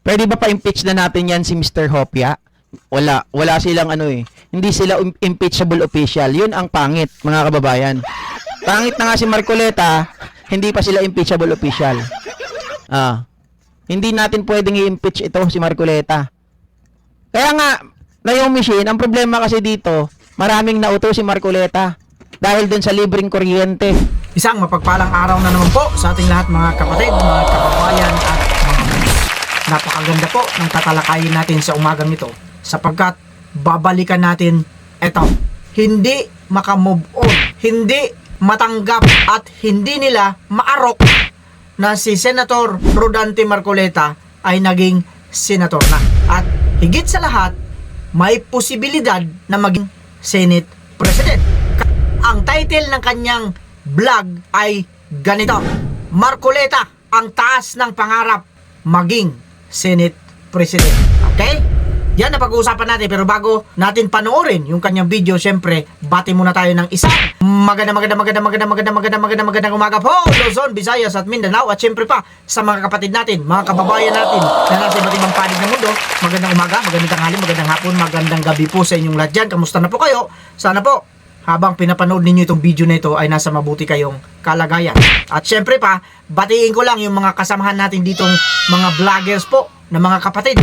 Pwede ba pa-impeach na natin yan si Mr. Hopia? Wala silang ano eh. Hindi sila impeachable official. Yun ang pangit, mga kababayan. Pangit na nga si Marcoleta, hindi pa sila impeachable official. Hindi natin pwedeng i-impeach ito si Marcoleta. Kaya nga, na yung machine, ang problema kasi dito, maraming nauto si Marcoleta dahil dun sa libreng kuryente. Isang mapagpalang araw na naman po sa ating lahat mga kapatid, mga kababayan at mga boss. Napakaganda po ng tatalakayin natin sa umagang ito sapagkat babalikan natin eto. Hindi makamove on, hindi matanggap at hindi nila maarok na si Senator Rodante Marcoleta ay naging senator na. At higit sa lahat, may posibilidad na maging Senate President. Ang title ng kanyang vlog ay ganito: Marcoleta, ang taas ng pangarap maging Senate President. Okay? Yan na pag-uusapan natin, pero bago natin panoorin yung kanyang video, syempre, bati muna tayo ng isang magandang umaga po, Luzon, Visayas at Mindanao, at syempre pa sa mga kapatid natin, mga kababayan natin na nasa iba't ibang panig ng mundo. Magandang umaga, magandang tanghali, magandang hapon, magandang gabi po sa inyong lahat dyan. Kamusta na po kayo? Sana po habang pinapanood ninyo itong video na ito ay nasa mabuti kayong kalagayan. At syempre pa, batiin ko lang yung mga kasamahan natin ditong mga vloggers po na mga kapatid.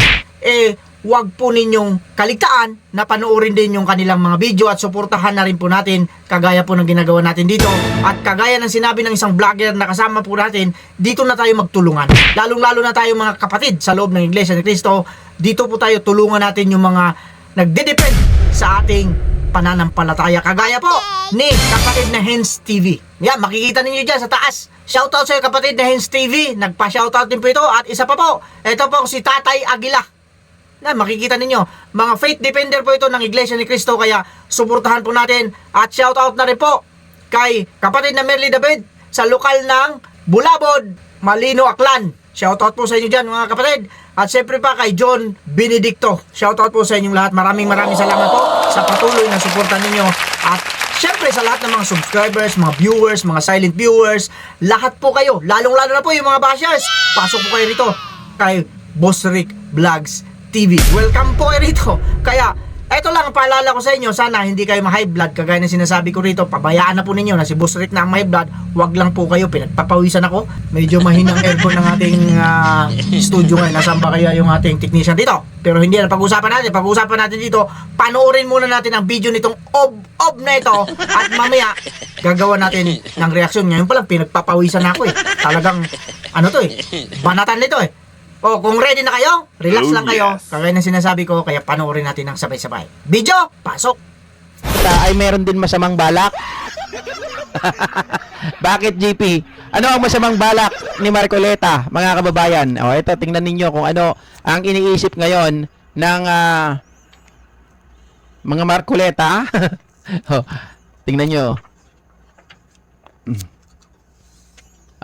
Huwag po ninyong kaligtaan na panoorin din yung kanilang mga video at suportahan na rin po natin kagaya po ng ginagawa natin dito. At kagaya ng sinabi ng isang vlogger na kasama po natin, dito na tayo magtulungan. Lalong-lalo na tayo mga kapatid sa loob ng Iglesia ni Cristo. Dito po tayo tulungan natin yung mga nagde-depend sa ating pananampalataya. Kagaya po ni kapatid na Hens TV. Yan, makikita ninyo dyan sa taas. Shoutout sa kapatid na Hens TV. Nagpa-shoutout din po ito. At isa pa po, ito po si Tatay Aguila. Na makikita ninyo, mga faith defender po ito ng Iglesia ni Cristo, kaya suportahan po natin. At shoutout na rin po kay kapatid na Merly David sa lokal ng Bulabod, Malino, Aklan. Shoutout po sa inyo dyan mga kapatid. At syempre pa kay John Benedicto. Shoutout po sa inyong lahat. Maraming salamat po sa patuloy na suporta ninyo. At syempre sa lahat ng mga subscribers, mga viewers, mga silent viewers, lahat po kayo, lalong-lalo na po yung mga bashers, pasok po kayo rito kay Boss Rick Vlogs TV. Welcome po kayo rito. Kaya, ito lang ang paalala ko sa inyo. Sana hindi kayo ma-high blood. Kagaya ng sinasabi ko rito, pabayaan na po ninyo na si Boss Rick na ang ma-high blood. Huwag lang po kayo. Pinagpapawisan ako. Medyo mahinang aircon ng ating studio ngayon. Nasaan ba kaya yung ating technician dito? Pero hindi na pag-usapan natin. Pag-usapan natin dito, panoorin muna natin ang video nitong ob na ito. At mamaya, gagawa natin ng reaksyon. Ngayon pa lang, pinagpapawisan na ako eh. Talagang, ano to eh, banatan nito eh. Kung ready na kayo, relax lang kayo. Kagaya ng sinasabi ko, kaya panoorin natin ng sabay-sabay. Video, pasok! Ay meron din masamang balak. Bakit, GP? Ano ang masamang balak ni Marcoleta, mga kababayan? Ito, tingnan ninyo kung ano ang iniisip ngayon ng mga Marcoleta. Tingnan nyo.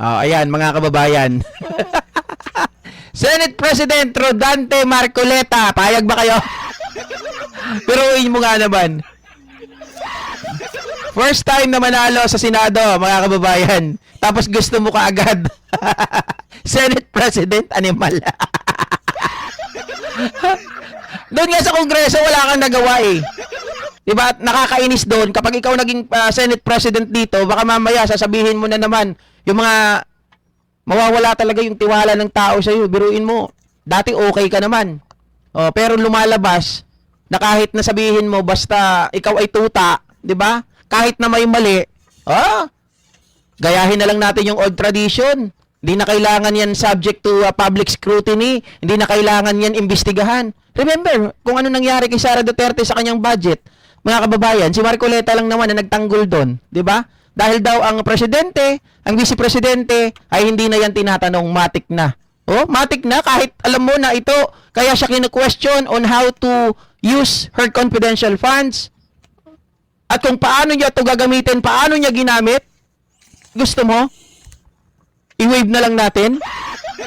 Ayan, mga kababayan. Senate President Rodante Marcoleta, payag ba kayo? Pero uwiin mo nga naman. First time na manalo sa Senado, mga kababayan. Tapos gusto mo kaagad. Senate President, animal. Doon nga sa Kongreso, wala kang nagawa eh. Diba? Nakakainis doon. Kapag ikaw naging Senate President dito, baka mamaya sasabihin mo na naman yung mga mawawala talaga yung tiwala ng tao sa iyo. Biruin mo, dati okay ka naman. Pero lumalabas na kahit na sabihin mo basta ikaw ay tuta, 'di ba? Kahit na may mali, gayahin na lang natin yung old tradition. Hindi na kailangan yan subject to public scrutiny. Hindi na kailangan yan imbestigahan. Remember, kung ano nangyari kay Sara Duterte sa kanyang budget. Mga kababayan, si Marcoleta lang naman na nagtanggol doon, 'di ba? Dahil daw ang presidente, ang vice-presidente ay hindi na yan tinatanong, matik na. Matik na kahit alam mo na ito, kaya siya kinu-question on how to use her confidential funds. At kung paano niya ito gagamitin, paano niya ginamit. Gusto mo? I-wave na lang natin?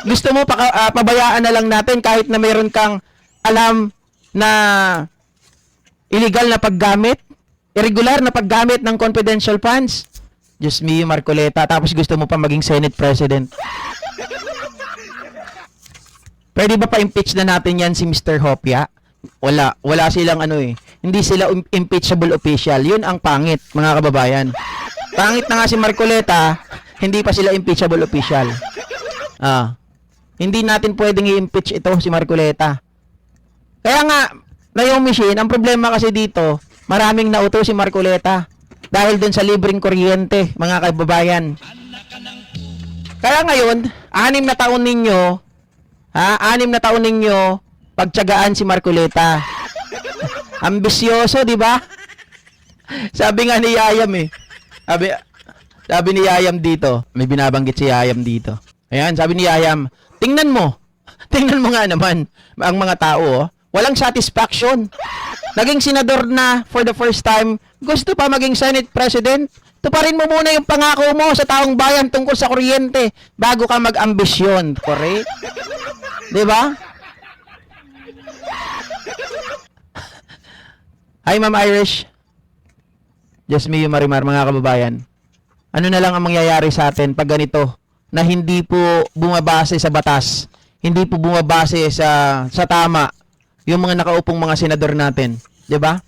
Gusto mo pabayaan na lang natin kahit na mayroon kang alam na illegal na paggamit, irregular na paggamit ng confidential funds? Diyos me, Marcoleta, tapos gusto mo pa maging Senate President. Pwede ba pa-impeach na natin yan si Mr. Hopia? Wala silang ano eh. Hindi sila impeachable official. Yun ang pangit, mga kababayan. Pangit na nga si Marcoleta, hindi pa sila impeachable official. Hindi natin pwedeng i-impeach ito si Marcoleta. Kaya nga, na yung machine, ang problema kasi dito, maraming nauto si Marcoleta. Dahil dun sa libreng kuryente, mga kababayan. Kaya ngayon, 6 na taon ninyo, pagtiyagaan si Marcoleta. Ambisyoso, di ba? Sabi nga ni Yayam eh. Sabi ni Yayam dito, may binabanggit si Yayam dito. Ayan, sabi ni Yayam, tingnan mo nga naman ang mga tao, oh, walang satisfaction. Naging senador na for the first time, gusto pa maging Senate President. Tuparin mo muna yung pangako mo sa taong bayan tungkol sa kuryente bago ka mag-ambisyon, correct? 'Di ba? Hi, Ma'am Irish. Just me, Marimar, mga kababayan. Ano na lang ang mangyayari sa atin pag ganito na hindi po bumabase sa batas, hindi po bumabase sa tama yung mga nakaupong mga senador natin, 'di ba?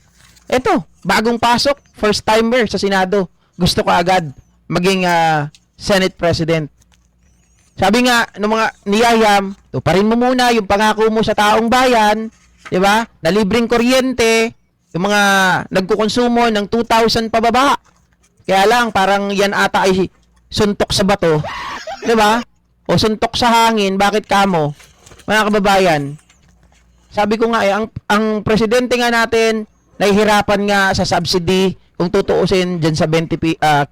Ito, bagong pasok, first timer sa Senado. Gusto ko agad maging Senate President. Sabi nga ng mga niyayam, tuparin mo muna yung pangako mo sa taong bayan, 'di ba? Na libreng kuryente, yung mga nagkukonsumo ng 2,000 pababa. Kaya lang parang yan ata ay suntok sa bato, 'di ba? O suntok sa hangin, bakit kamo? Mga kababayan, sabi ko nga ang presidente nga natin nahihirapan nga sa subsidy kung tutuusin dyan sa 20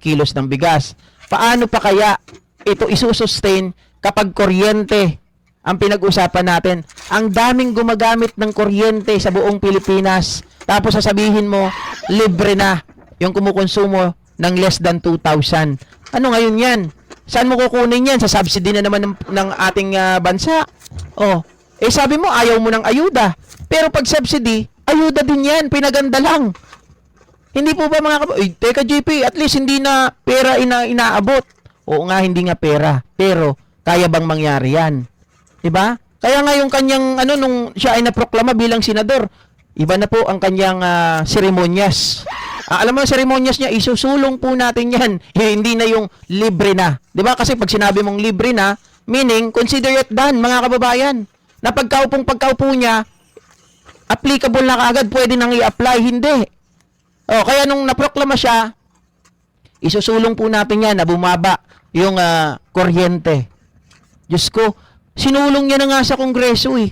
kilos ng bigas. Paano pa kaya ito isusustain kapag kuryente ang pinag-usapan natin? Ang daming gumagamit ng kuryente sa buong Pilipinas. Tapos sasabihin mo, libre na yung kumukonsumo ng less than 2,000. Ano ngayon yan? Saan mo kukunin yan? Sa subsidy na naman ng ating bansa. Oh, sabi mo, ayaw mo ng ayuda. Pero pag subsidy, ayuda din yan. Pinaganda lang. Hindi po ba mga teka JP, at least hindi na pera inaabot. Oo nga, hindi nga pera. Pero, kaya bang mangyari yan? Diba? Kaya nga yung kanyang, nung siya ay naproklama bilang senador, iba na po ang kanyang seremonyas. Alam mo, seremonyas niya, isusulong po natin yan. Hindi na yung libre na. Diba? Kasi pag sinabi mong libre na, meaning, consider it done, mga kababayan. Na pagkaupo niya, applicable na kaagad, pwede nang i-apply, hindi. Kaya nung naproklama siya, isusulong po natin yan na bumaba yung kuryente. Diyos ko, sinulong niya na nga sa Kongreso eh.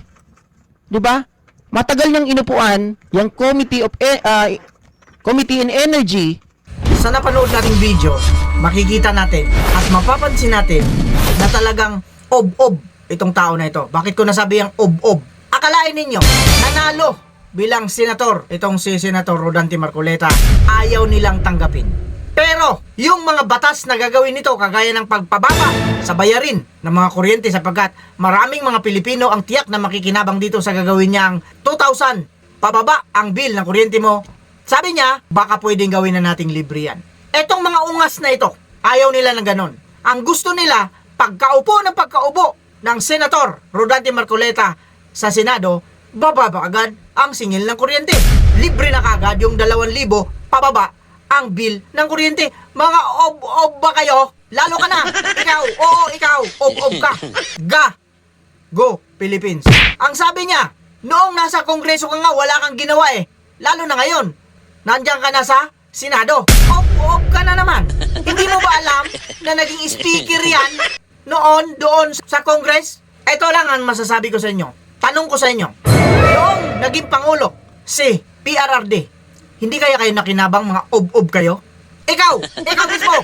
Diba? Matagal niyang inupuan yung Committee in Energy. Sa napanood nating video, makikita natin at mapapansin natin na talagang ob-ob itong tao na ito. Bakit ko nasabi ang ob-ob? Akalain ninyo, nanalo bilang senator, itong si Senator Rodante Marcoleta, ayaw nilang tanggapin. Pero, yung mga batas na gagawin nito, kagaya ng pagpababa sa bayarin ng mga kuryente sapagkat maraming mga Pilipino ang tiyak na makikinabang dito sa gagawin niyang 2,000 pababa ang bill ng kuryente mo. Sabi niya, baka pwedeng gawin na nating libre yan. Etong mga ungas na ito, ayaw nila ng ganon. Ang gusto nila, pagkaupo ng Senator Rodante Marcoleta sa Senado, bababa agad ang singil ng kuryente. Libre na kagad yung 2,000 pababa ang bill ng kuryente. Mga ob-ob ba kayo? Lalo ka na. Ikaw, ikaw, ob-ob ka. Go, Philippines. Ang sabi niya, noong nasa Kongreso ka nga, wala kang ginawa eh. Lalo na ngayon, nandiyan ka na sa Senado. Ob-ob ka na naman. Hindi mo ba alam na naging speaker yan doon sa Congress? Ito lang ang masasabi ko sa inyo. Tanong ko sa inyo, noong naging Pangulo, si PRRD, hindi kaya kayo nakinabang mga ob-ob kayo? Ikaw mismo,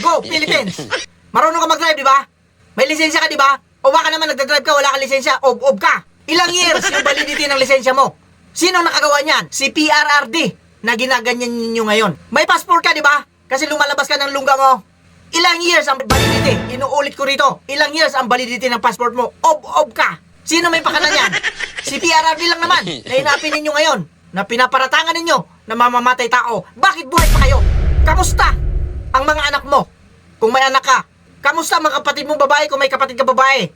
go, Philippines! Marunong ka mag-drive, di ba? May lisensya ka, di ba? O baka naman nagdadrive ka, wala kang lisensya, ob-ob ka. Ilang years yung validity ng lisensya mo? Sino nakagawa niyan? Si PRRD na ginaganyan ninyo ngayon. May passport ka, di ba? Kasi lumalabas ka ng lungga mo. Ilang years ang validity? Inuulit ko rito. Ilang years ang validity ng passport mo? Ob-ob ka. Sino may pakanan yan? Si PRRD lang naman na hinapin ninyo ngayon, na pinaparatangan ninyo na mamamatay tao. Bakit buhay pa kayo? Kamusta ang mga anak mo? Kung may anak ka. Kamusta mga kapatid mong babae kung may kapatid ka babae?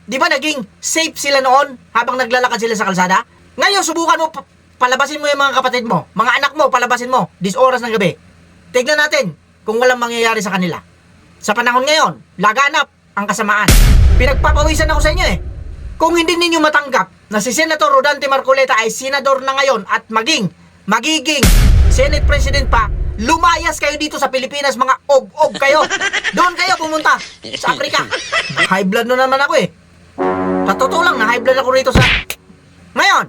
Di ba naging safe sila noon habang naglalakad sila sa kalsada? Ngayon, subukan mo, palabasin mo yung mga kapatid mo, mga anak mo, palabasin mo, 10 oras ng gabi. Tignan natin kung walang mangyayari sa kanila. Sa panahon ngayon, laganap ang kasamaan. Pinagpapawisan ako sa inyo eh. Kung hindi ninyo matanggap na si Senator Rodante Marcoleta ay senador na ngayon at magiging Senate President pa, lumayas kayo dito sa Pilipinas, mga og-og kayo. Doon kayo pumunta sa Afrika. High blood na naman ako eh. Sa totoo lang, na high blood ako rito sa... Ngayon,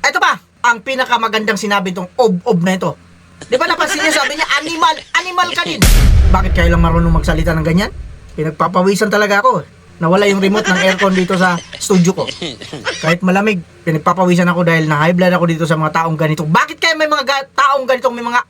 ito pa, ang pinakamagandang sinabi itong ob-ob na ito. Di ba napansin niyo, sabi niya, animal ka din. Bakit kayo lang marunong magsalita ng ganyan? Pinagpapawisan talaga ako. Nawala yung remote ng aircon dito sa studio ko. Kahit malamig, pinagpapawisan ako dahil na high blood ako dito sa mga taong ganito. Bakit kaya may mga taong ganito, may mga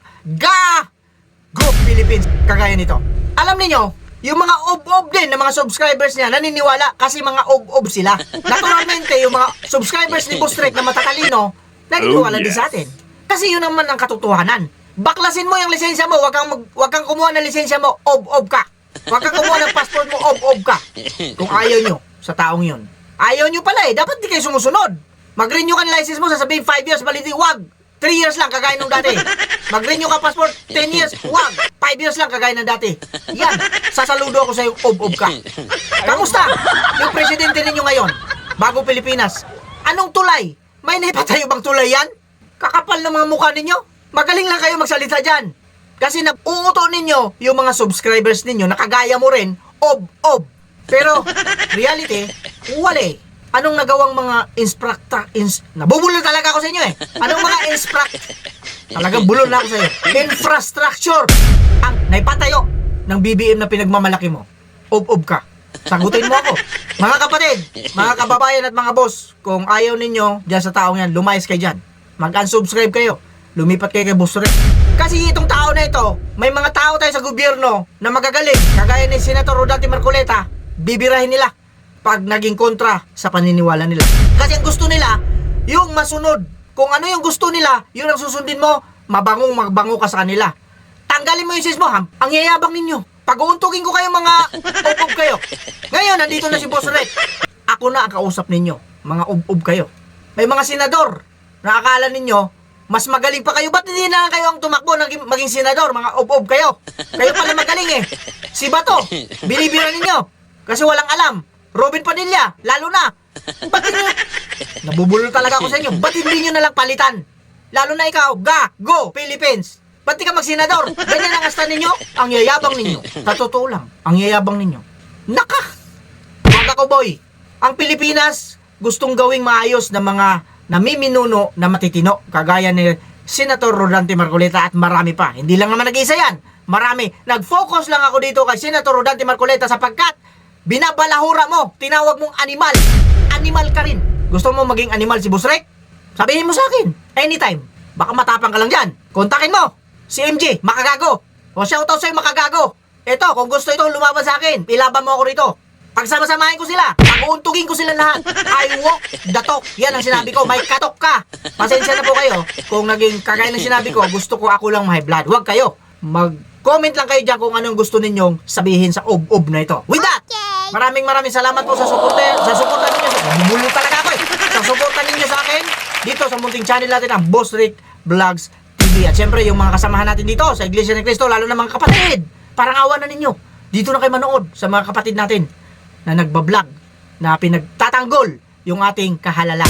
Group Philippines kagaya nito? Alam niyo, yung mga ob-ob din ng mga subscribers niya naniniwala kasi mga ob-ob sila. Naturalmente, yung mga subscribers ni Boss Trek na matatalino, naniniwala din sa atin. Kasi yun naman ang katotohanan. Baklasin mo yung lisensya mo, wag kang kumuha ng lisensya mo, ob-ob ka. Wag kang kumuha ng passport mo, ob-ob ka. Kung ayaw nyo sa taong yun. Ayaw nyo pala eh, dapat di kayo sumusunod. Mag-renew ka ng license mo, sasabihin 5 years, baliti, wag. 3 years lang, kagaya nung dati. Mag-renew ka passport, 10 years, wag. 5 years lang, kagaya ng dati. Yan, sasaludo ako sa yung ob-ob ka. Kamusta? Yung presidente ninyo ngayon, bago Pilipinas, anong tulay? May naipatayo bang tulay yan? Kakapal ng mga mukha ninyo? Magaling lang kayo magsalita dyan. Kasi nag-uuto ninyo yung mga subscribers ninyo, nakagaya mo rin, ob-ob. Pero, reality, wala eh. Anong nagawang mga nabubulol talaga ako sa inyo eh. Anong mga talagang bulol na ako sa inyo. Infrastructure ang naipatayo ng BBM na pinagmamalaki mo. Ob-ob ka. Sagutin mo ako. Mga kapatid, mga kababayan at mga boss, kung ayaw ninyo dyan sa taong yan, lumayas kayo dyan. Mag-unsubscribe kayo. Lumipat kayo kay Boss Trek. Kasi itong tao na ito, may mga tao tayo sa gobyerno na magagaling, kagaya ni Senator Rodante Marcoleta, bibirahin nila pag naging kontra sa paniniwala nila. Kasi ang gusto nila, yung masunod. Kung ano yung gusto nila, yun ang susundin mo, magbango ka sa kanila. Tanggalin mo yung sis mo, ang yayabang ninyo. Pag-uuntugin ko kayo mga ob-ob kayo. Ngayon, nandito na si Boss Rek. Ako na ang kausap ninyo, mga ob-ob kayo. May mga senador na akala ninyo, mas magaling pa kayo. Ba't hindi na kayo ang tumakbo maging senador, mga ob-ob kayo? Kayo pala magaling eh. Si Bato, binibira ninyo. Kasi walang alam. Robin Padilla, lalo na. Ba't hindi nabubulol talaga ako sa inyo. Ba't hindi nyo nalang palitan? Lalo na ikaw, go, Philippines. Ba't di ka magsenador? Ganyan ang asta ninyo? Ang yayabang ninyo. Sa totoo lang, ang yayabang ninyo. Naka! Wag ako boy. Ang Pilipinas, gustong gawing maayos na mga namiminuno na matitino. Kagaya ni Senator Rodante Marcoleta at marami pa. Hindi lang naman nag-iisa yan. Marami. Nag-focus lang ako dito kay Senator Rodante Marcoleta sapagkat binabalahura mo. Tinawag mong animal. Animal ka rin. Gusto mo maging animal si Boss Rek? Sabihin mo sa akin. Anytime. Baka matapang ka lang dyan. Kontakin mo. Si MJ, makagago. O shoutout sa'yo, makagago. Eto, kung gusto itong lumaban sa akin, ilaban mo ako rito. Pagsama-samahin ko sila. Pag-uuntugin ko sila lahat. I walk the talk. Yan ang sinabi ko. May katok ka. Pasensya na po kayo. Kung naging kagaya ng sinabi ko, gusto ko ako lang may blood. Huwag kayo. Mag-comment lang kayo dyan kung anong gusto ninyong sabihin sa ob-ob na ito. With that, maraming salamat po sa suporta ninyo. Bumulo talaga ako eh. Sa suporta ninyo sa akin, dito sa munting channel natin, ang Boss Rick Vlogs TV. At syempre, yung mga kasamahan natin dito sa Iglesia ni Cristo, lalo na mga kapatid. Parang awa na ninyo. Dito na kayo manood sa mga kapatid natin na nagbablog, na pinagtatanggol yung ating kahalala.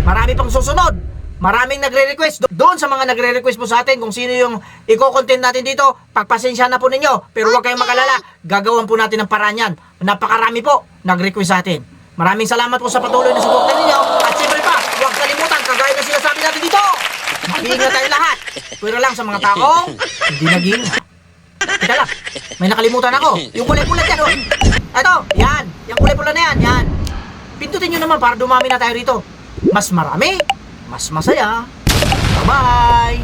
Marami pang susunod. Maraming nagre-request. Doon sa mga nagre-request po sa atin kung sino yung i-content natin dito, pagpasensya na po ninyo. Pero huwag kayong magalala. Gagawan po natin ng paraan yan. Napakarami po nag-request sa atin. Maraming salamat po sa patuloy na suporta ninyo. At siyempre pa, huwag kalimutan, kagaya na sinasabi natin dito. Mag-iingat tayo lahat. Pero lang sa mga taong hindi nag-iingat. Teka lang, may nakalimutan ako. Yung kulay-pula dyan, oh. Ito, yan. Yung kulay-pula na yan, yan. Pindutin nyo naman para dumami na tayo rito. Mas marami, mas masaya. Bye-bye.